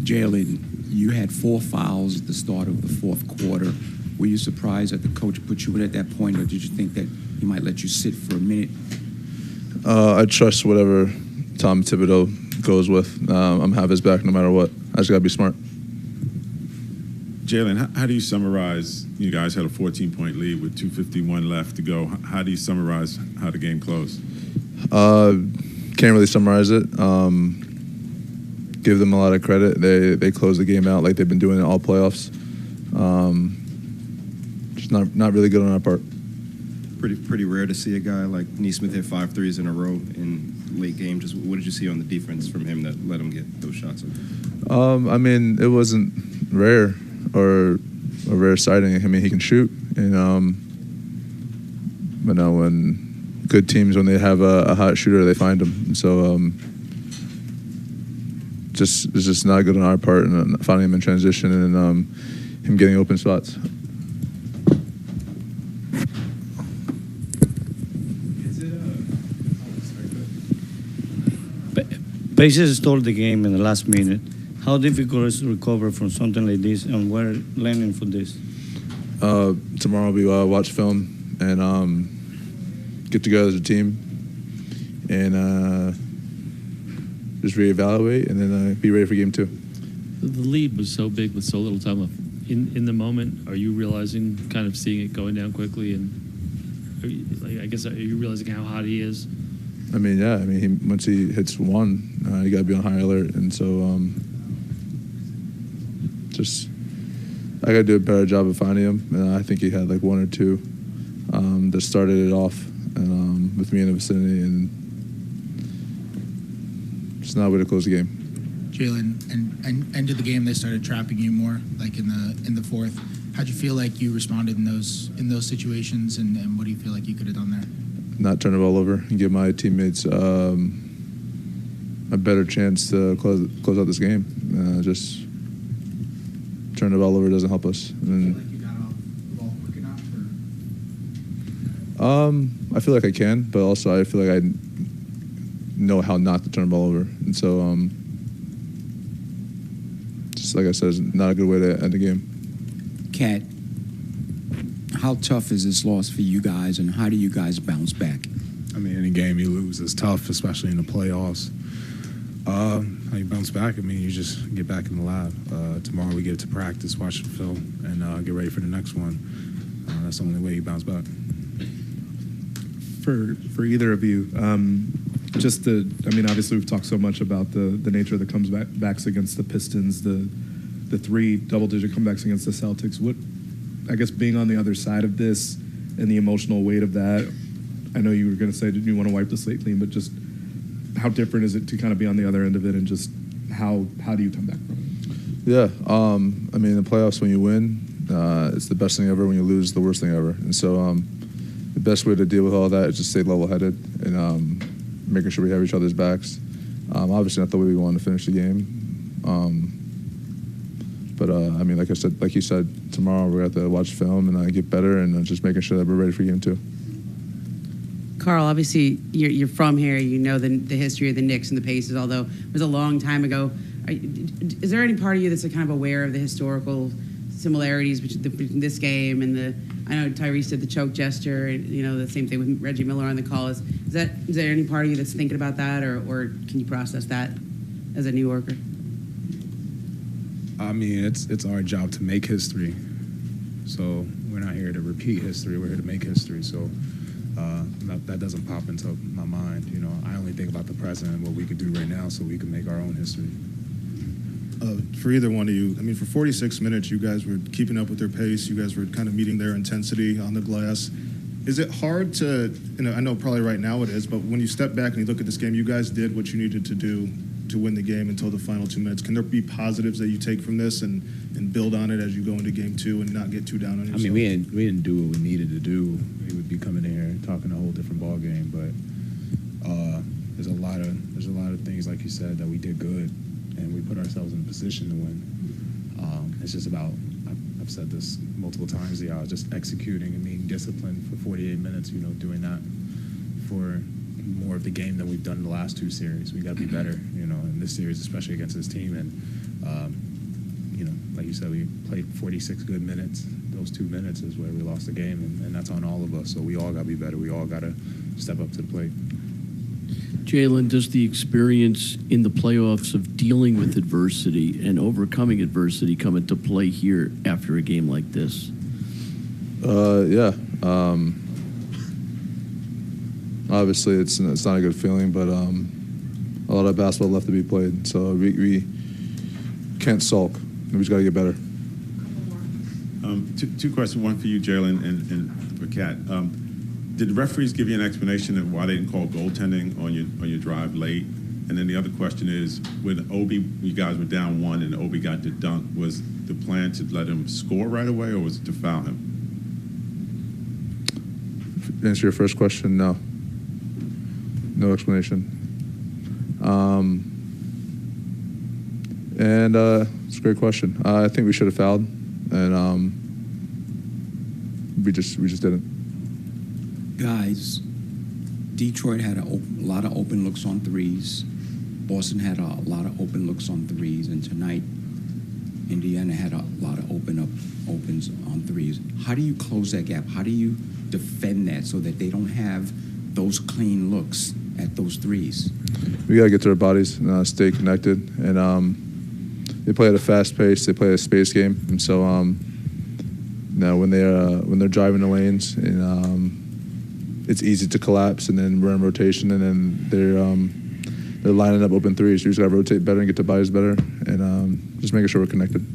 Jalen, you had 4 fouls at the start of the fourth quarter. Were you surprised that the coach put you in at that point, or did you think that he might let you sit for a minute? I trust whatever Tom Thibodeau goes with. I'm have his back no matter what. I just got to be smart. Jalen, how do you summarize, you guys had a 14-point lead with 2:51 left to go. How do you summarize how the game closed? Can't really summarize it. Give them a lot of credit. They closed the game out like they've been doing it all playoffs. Just not really good on our part. Pretty rare to see a guy like Nesmith hit 5 threes in a row in late game. Just what did you see on the defense from him that let him get those shots up? I mean, it wasn't rare or a rare sighting. I mean, he can shoot, and but no, when good teams, when they have a hot shooter, they find him. So it's just not good on our part, and finding him in transition and him getting open spots. Pacers stole the game in the last minute. How difficult is to recover from something like this, and we're learning from this? Tomorrow we watch film and get together as a team and just reevaluate and then be ready for game 2. The lead was so big with so little time left. In the moment, are you realizing, kind of seeing it going down quickly, and are you realizing how hot he is? I mean, yeah. I mean, once he hits one, you got to be on high alert, and so just I got to do a better job of finding him. And I think he had like 1 or 2 that started it off, and with me in the vicinity, and just not a way to close the game. Jalen, and end of the game, they started trapping you more, like in the fourth. How'd you feel like you responded in those situations, and what do you feel like you could have done there? Not turn the ball over and give my teammates a better chance to close out this game. Just turn the ball over doesn't help us. And, feel like you got off the ball quick enough? I feel like I can, but also I feel like I know how not to turn the ball over. And so, just like I said, it's not a good way to end the game. Kat, how tough is this loss for you guys, and how do you guys bounce back? I mean, any game you lose is tough, especially in the playoffs. How you bounce back? I mean, you just get back in the lab. Tomorrow we get to practice, watch the film, and get ready for the next one. That's the only way you bounce back. For either of you, I mean, obviously we've talked so much about the nature of the comebacks against the Pistons, the 3 double-digit comebacks against the Celtics. What, I guess, being on the other side of this and the emotional weight of that, I know you were going to say, did you want to wipe the slate clean, but just how different is it to kind of be on the other end of it, and just how do you come back from it? Yeah, I mean, in the playoffs, when you win, it's the best thing ever. When you lose, the worst thing ever. And so the best way to deal with all that is just stay level-headed and making sure we have each other's backs. Obviously not the way we want to finish the game. But I mean, like you said, tomorrow we're going to have to watch film and get better, and just making sure that we're ready for game 2. Karl, obviously you're from here. You know the history of the Knicks and the Pacers, although it was a long time ago. Is there any part of you that's kind of aware of the historical similarities between this game and I know Tyrese did the choke gesture, and the same thing with Reggie Miller on the call. Is there any part of you that's thinking about that, or can you process that as a New Yorker? I mean, it's our job to make history. So we're not here to repeat history. We're here to make history. So that doesn't pop into my mind. I only think about the present and what we could do right now so we can make our own history. For either one of you, I mean, for 46 minutes, you guys were keeping up with their pace. You guys were kind of meeting their intensity on the glass. Is it hard to, I know probably right now it is, but when you step back and you look at this game, you guys did what you needed to do to win the game until the final 2 minutes. Can there be positives that you take from this and build on it as you go into game 2 and not get too down on yourself? I mean, we didn't do what we needed to do. We would be coming in here and talking a whole different ball game, but there's a lot of things, like you said, that we did good, and we put ourselves in a position to win. It's just about, I've said this multiple times, just executing and being disciplined for 48 minutes, doing that for more of the game than we've done in the last 2 series. We got to be better, in this series, especially against this team, and like you said, we played 46 good minutes. Those 2 minutes is where we lost the game, and that's on all of us. So we all got to be better. We all got to step up to the plate. Jalen, does the experience in the playoffs of dealing with adversity and overcoming adversity come into play here after a game like this? Yeah. Obviously, it's not a good feeling, but a lot of basketball left to be played. So we can't sulk. We just got to get better. Two questions, one for you, Jalen, and for Kat. Did the referees give you an explanation of why they didn't call goaltending on your drive late? And then the other question is, when Obi, you guys were down 1 and Obi got the dunk, was the plan to let him score right away, or was it to foul him? To answer your first question, no. No explanation. It's a great question. I think we should have fouled, and we just didn't. Guys, Detroit had a lot of open looks on threes. Boston had a lot of open looks on threes, and tonight, Indiana had a lot of opens on threes. How do you close that gap? How do you defend that so that they don't have those clean looks at those threes? We got to get to their bodies and stay connected. And they play at a fast pace. They play a space game, and so now when they're driving the lanes, and it's easy to collapse, and then we're in rotation, and then they're lining up open threes. We just got to rotate better and get to bodies better, and just making sure we're connected.